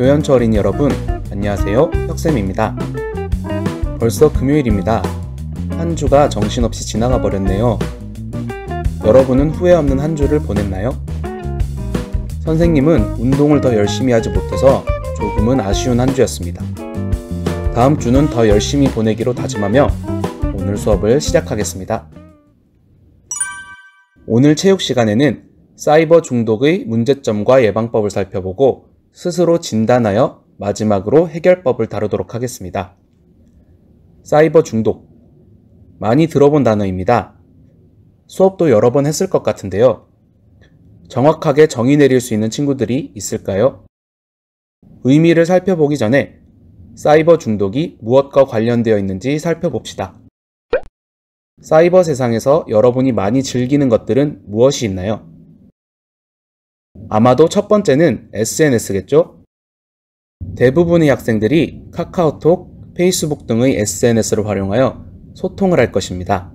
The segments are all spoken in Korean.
교연처 어린이 여러분, 안녕하세요. 혁쌤입니다. 벌써 금요일입니다. 한 주가 정신없이 지나가 버렸네요. 여러분은 후회 없는 한 주를 보냈나요? 선생님은 운동을 더 열심히 하지 못해서 조금은 아쉬운 한 주였습니다. 다음 주는 더 열심히 보내기로 다짐하며 오늘 수업을 시작하겠습니다. 오늘 체육 시간에는 사이버 중독의 문제점과 예방법을 살펴보고 스스로 진단하여 마지막으로 해결법을 다루도록 하겠습니다. 사이버 중독. 많이 들어본 단어입니다. 수업도 여러 번 했을 것 같은데요. 정확하게 정의 내릴 수 있는 친구들이 있을까요? 의미를 살펴보기 전에 사이버 중독이 무엇과 관련되어 있는지 살펴봅시다. 사이버 세상에서 여러분이 많이 즐기는 것들은 무엇이 있나요? 아마도 첫 번째는 SNS겠죠? 대부분의 학생들이 카카오톡, 페이스북 등의 SNS를 활용하여 소통을 할 것입니다.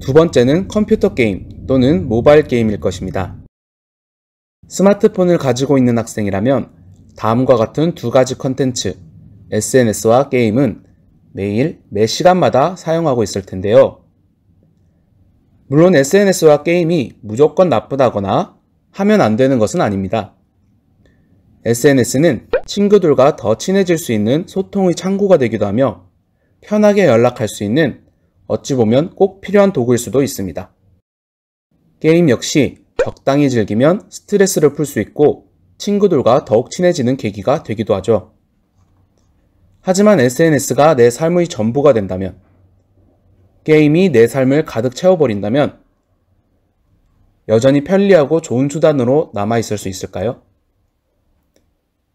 두 번째는 컴퓨터 게임 또는 모바일 게임일 것입니다. 스마트폰을 가지고 있는 학생이라면 다음과 같은 두 가지 컨텐츠, SNS와 게임은 매일 매 시간마다 사용하고 있을 텐데요. 물론 SNS와 게임이 무조건 나쁘다거나 하면 안 되는 것은 아닙니다. SNS는 친구들과 더 친해질 수 있는 소통의 창구가 되기도 하며 편하게 연락할 수 있는 어찌 보면 꼭 필요한 도구일 수도 있습니다. 게임 역시 적당히 즐기면 스트레스를 풀 수 있고 친구들과 더욱 친해지는 계기가 되기도 하죠. 하지만 SNS가 내 삶의 전부가 된다면, 게임이 내 삶을 가득 채워버린다면 여전히 편리하고 좋은 수단으로 남아있을 수 있을까요?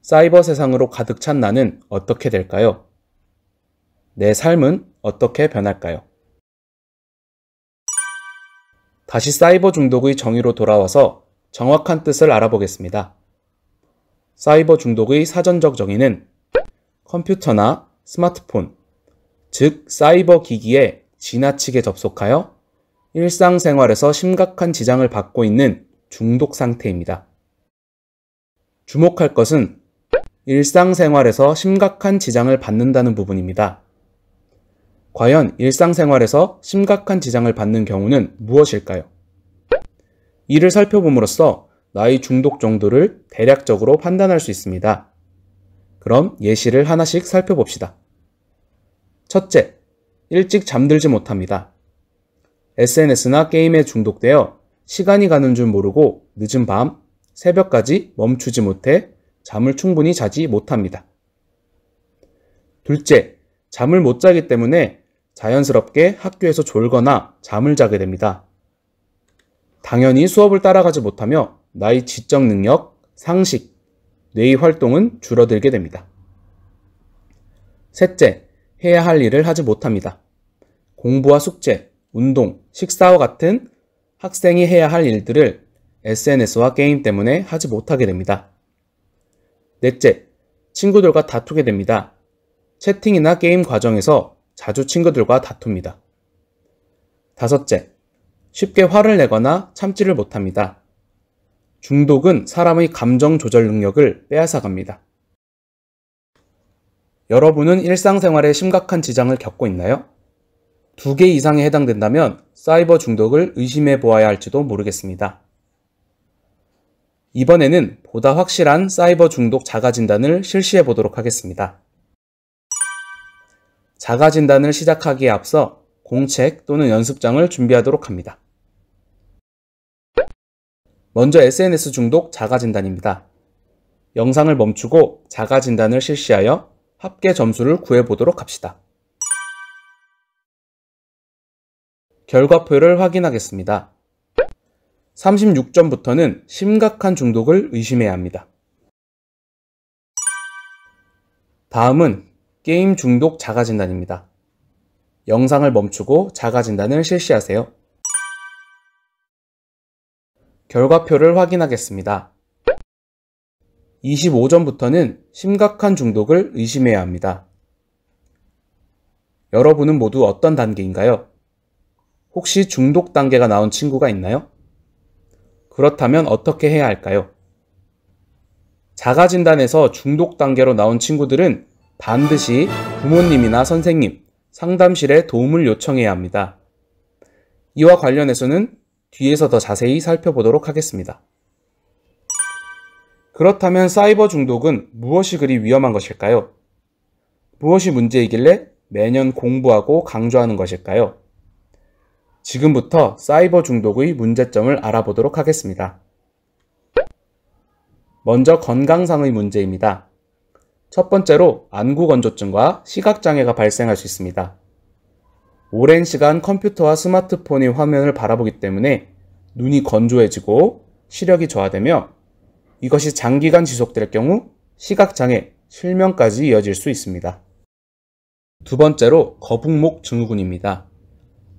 사이버 세상으로 가득 찬 나는 어떻게 될까요? 내 삶은 어떻게 변할까요? 다시 사이버 중독의 정의로 돌아와서 정확한 뜻을 알아보겠습니다. 사이버 중독의 사전적 정의는 컴퓨터나 스마트폰, 즉 사이버 기기에 지나치게 접속하여 일상생활에서 심각한 지장을 받고 있는 중독 상태입니다. 주목할 것은 일상생활에서 심각한 지장을 받는다는 부분입니다. 과연 일상생활에서 심각한 지장을 받는 경우는 무엇일까요? 이를 살펴봄으로써 나의 중독 정도를 대략적으로 판단할 수 있습니다. 그럼 예시를 하나씩 살펴봅시다. 첫째, 일찍 잠들지 못합니다. SNS나 게임에 중독되어 시간이 가는 줄 모르고 늦은 밤, 새벽까지 멈추지 못해 잠을 충분히 자지 못합니다. 둘째, 잠을 못 자기 때문에 자연스럽게 학교에서 졸거나 잠을 자게 됩니다. 당연히 수업을 따라가지 못하며 나의 지적 능력, 상식, 뇌의 활동은 줄어들게 됩니다. 셋째, 해야 할 일을 하지 못합니다. 공부와 숙제, 운동, 식사와 같은 학생이 해야 할 일들을 SNS와 게임 때문에 하지 못하게 됩니다. 넷째, 친구들과 다투게 됩니다. 채팅이나 게임 과정에서 자주 친구들과 다툽니다. 다섯째, 쉽게 화를 내거나 참지를 못합니다. 중독은 사람의 감정 조절 능력을 빼앗아갑니다. 여러분은 일상생활에 심각한 지장을 겪고 있나요? 2개 이상에 해당된다면 사이버 중독을 의심해 보아야 할지도 모르겠습니다. 이번에는 보다 확실한 사이버 중독 자가진단을 실시해 보도록 하겠습니다. 자가진단을 시작하기에 앞서 공책 또는 연습장을 준비하도록 합니다. 먼저 SNS 중독 자가진단입니다. 영상을 멈추고 자가진단을 실시하여 합계 점수를 구해보도록 합시다. 결과표를 확인하겠습니다. 36점부터는 심각한 중독을 의심해야 합니다. 다음은 게임 중독 자가진단입니다. 영상을 멈추고 자가진단을 실시하세요. 결과표를 확인하겠습니다. 25점부터는 심각한 중독을 의심해야 합니다. 여러분은 모두 어떤 단계인가요? 혹시 중독 단계가 나온 친구가 있나요? 그렇다면 어떻게 해야 할까요? 자가진단에서 중독 단계로 나온 친구들은 반드시 부모님이나 선생님, 상담실에 도움을 요청해야 합니다. 이와 관련해서는 뒤에서 더 자세히 살펴보도록 하겠습니다. 그렇다면 사이버 중독은 무엇이 그리 위험한 것일까요? 무엇이 문제이길래 매년 공부하고 강조하는 것일까요? 지금부터 사이버 중독의 문제점을 알아보도록 하겠습니다. 먼저 건강상의 문제입니다. 첫 번째로 안구건조증과 시각장애가 발생할 수 있습니다. 오랜 시간 컴퓨터와 스마트폰의 화면을 바라보기 때문에 눈이 건조해지고 시력이 저하되며 이것이 장기간 지속될 경우 시각장애, 실명까지 이어질 수 있습니다. 두 번째로 거북목 증후군입니다.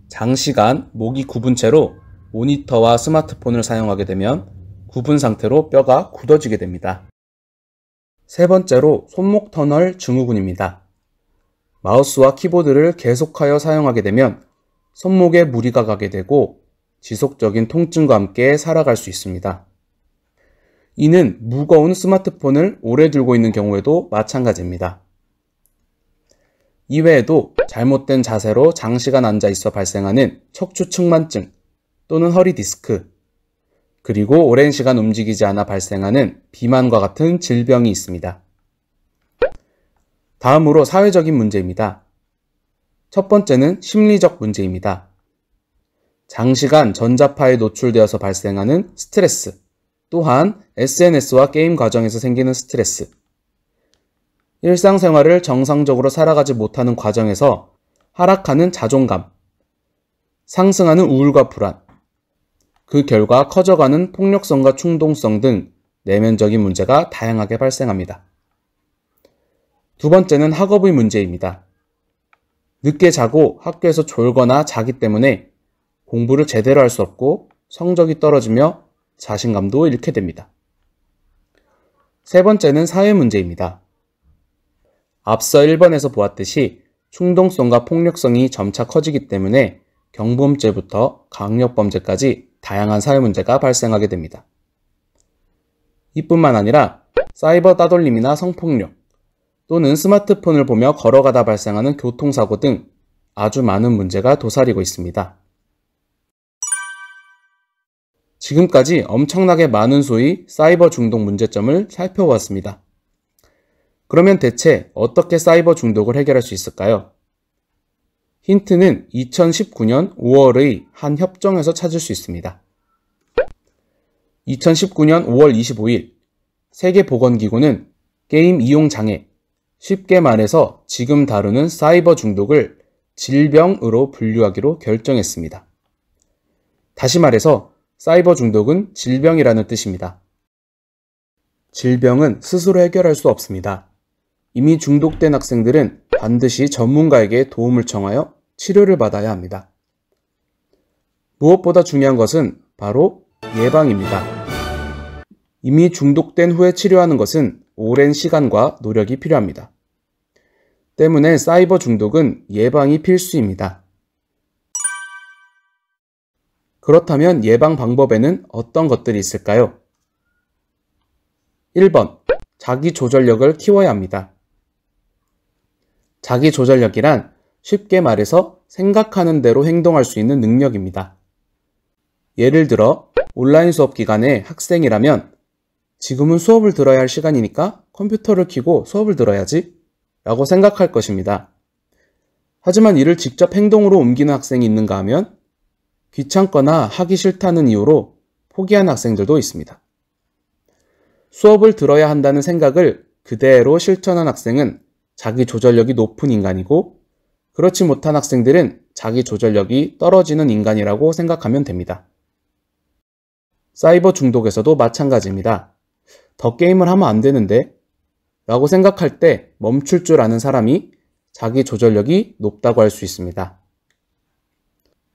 장시간 목이 굽은 채로 모니터와 스마트폰을 사용하게 되면 굽은 상태로 뼈가 굳어지게 됩니다. 세 번째로 손목 터널 증후군입니다. 마우스와 키보드를 계속하여 사용하게 되면 손목에 무리가 가게 되고 지속적인 통증과 함께 살아갈 수 있습니다. 이는 무거운 스마트폰을 오래 들고 있는 경우에도 마찬가지입니다. 이외에도 잘못된 자세로 장시간 앉아 있어 발생하는 척추 측만증 또는 허리 디스크, 그리고 오랜 시간 움직이지 않아 발생하는 비만과 같은 질병이 있습니다. 다음으로 사회적인 문제입니다. 첫 번째는 심리적 문제입니다. 장시간 전자파에 노출되어서 발생하는 스트레스, 또한 SNS와 게임 과정에서 생기는 스트레스, 일상생활을 정상적으로 살아가지 못하는 과정에서 하락하는 자존감, 상승하는 우울과 불안, 그 결과 커져가는 폭력성과 충동성 등 내면적인 문제가 다양하게 발생합니다. 두 번째는 학업의 문제입니다. 늦게 자고 학교에서 졸거나 자기 때문에 공부를 제대로 할 수 없고 성적이 떨어지며 자신감도 잃게 됩니다. 세 번째는 사회 문제입니다. 앞서 1번에서 보았듯이 충동성과 폭력성이 점차 커지기 때문에 경범죄부터 강력범죄까지 다양한 사회 문제가 발생하게 됩니다. 이뿐만 아니라 사이버 따돌림이나 성폭력, 또는 스마트폰을 보며 걸어가다 발생하는 교통사고 등 아주 많은 문제가 도사리고 있습니다. 지금까지 엄청나게 많은 수의 사이버 중독 문제점을 살펴보았습니다. 그러면 대체 어떻게 사이버 중독을 해결할 수 있을까요? 힌트는 2019년 5월의 한 협정에서 찾을 수 있습니다. 2019년 5월 25일 세계보건기구는 게임 이용 장애, 쉽게 말해서 지금 다루는 사이버 중독을 질병으로 분류하기로 결정했습니다. 다시 말해서 사이버 중독은 질병이라는 뜻입니다. 질병은 스스로 해결할 수 없습니다. 이미 중독된 학생들은 반드시 전문가에게 도움을 청하여 치료를 받아야 합니다. 무엇보다 중요한 것은 바로 예방입니다. 이미 중독된 후에 치료하는 것은 오랜 시간과 노력이 필요합니다. 때문에 사이버 중독은 예방이 필수입니다. 그렇다면 예방 방법에는 어떤 것들이 있을까요? 1번, 자기 조절력을 키워야 합니다. 자기 조절력이란 쉽게 말해서 생각하는 대로 행동할 수 있는 능력입니다. 예를 들어 온라인 수업 기간에 학생이라면 지금은 수업을 들어야 할 시간이니까 컴퓨터를 켜고 수업을 들어야지 라고 생각할 것입니다. 하지만 이를 직접 행동으로 옮기는 학생이 있는가 하면 귀찮거나 하기 싫다는 이유로 포기한 학생들도 있습니다. 수업을 들어야 한다는 생각을 그대로 실천한 학생은 자기 조절력이 높은 인간이고, 그렇지 못한 학생들은 자기 조절력이 떨어지는 인간이라고 생각하면 됩니다. 사이버 중독에서도 마찬가지입니다. 더 게임을 하면 안 되는데 라고 생각할 때 멈출 줄 아는 사람이 자기 조절력이 높다고 할 수 있습니다.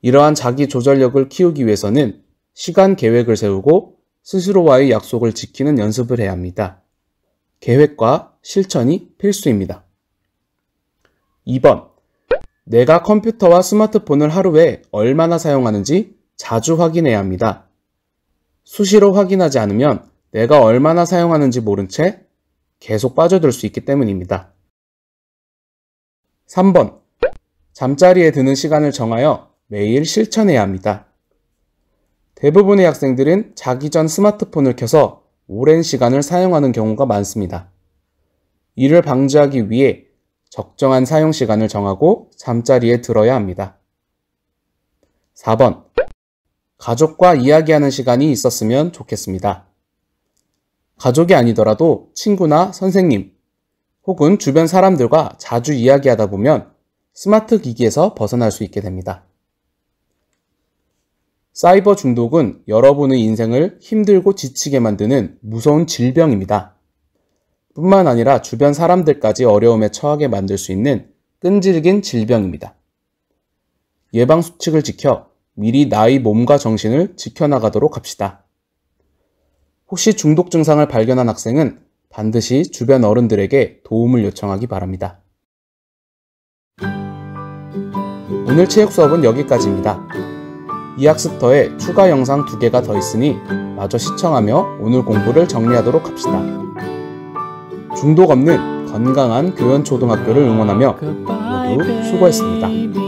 이러한 자기 조절력을 키우기 위해서는 시간 계획을 세우고 스스로와의 약속을 지키는 연습을 해야 합니다. 계획과 실천이 필수입니다. 2번, 내가 컴퓨터와 스마트폰을 하루에 얼마나 사용하는지 자주 확인해야 합니다. 수시로 확인하지 않으면 내가 얼마나 사용하는지 모른 채 계속 빠져들 수 있기 때문입니다. 3번. 잠자리에 드는 시간을 정하여 매일 실천해야 합니다. 대부분의 학생들은 자기 전 스마트폰을 켜서 오랜 시간을 사용하는 경우가 많습니다. 이를 방지하기 위해 적정한 사용 시간을 정하고 잠자리에 들어야 합니다. 4번. 가족과 이야기하는 시간이 있었으면 좋겠습니다. 가족이 아니더라도 친구나 선생님 혹은 주변 사람들과 자주 이야기하다 보면 스마트 기기에서 벗어날 수 있게 됩니다. 사이버 중독은 여러분의 인생을 힘들고 지치게 만드는 무서운 질병입니다. 뿐만 아니라 주변 사람들까지 어려움에 처하게 만들 수 있는 끈질긴 질병입니다. 예방수칙을 지켜 미리 나의 몸과 정신을 지켜나가도록 합시다. 혹시 중독 증상을 발견한 학생은 반드시 주변 어른들에게 도움을 요청하기 바랍니다. 오늘 체육 수업은 여기까지입니다. 이 학습터에 추가 영상 2개가 더 있으니 마저 시청하며 오늘 공부를 정리하도록 합시다. 중독 없는 건강한 교연초등학교를 응원하며 모두 수고했습니다.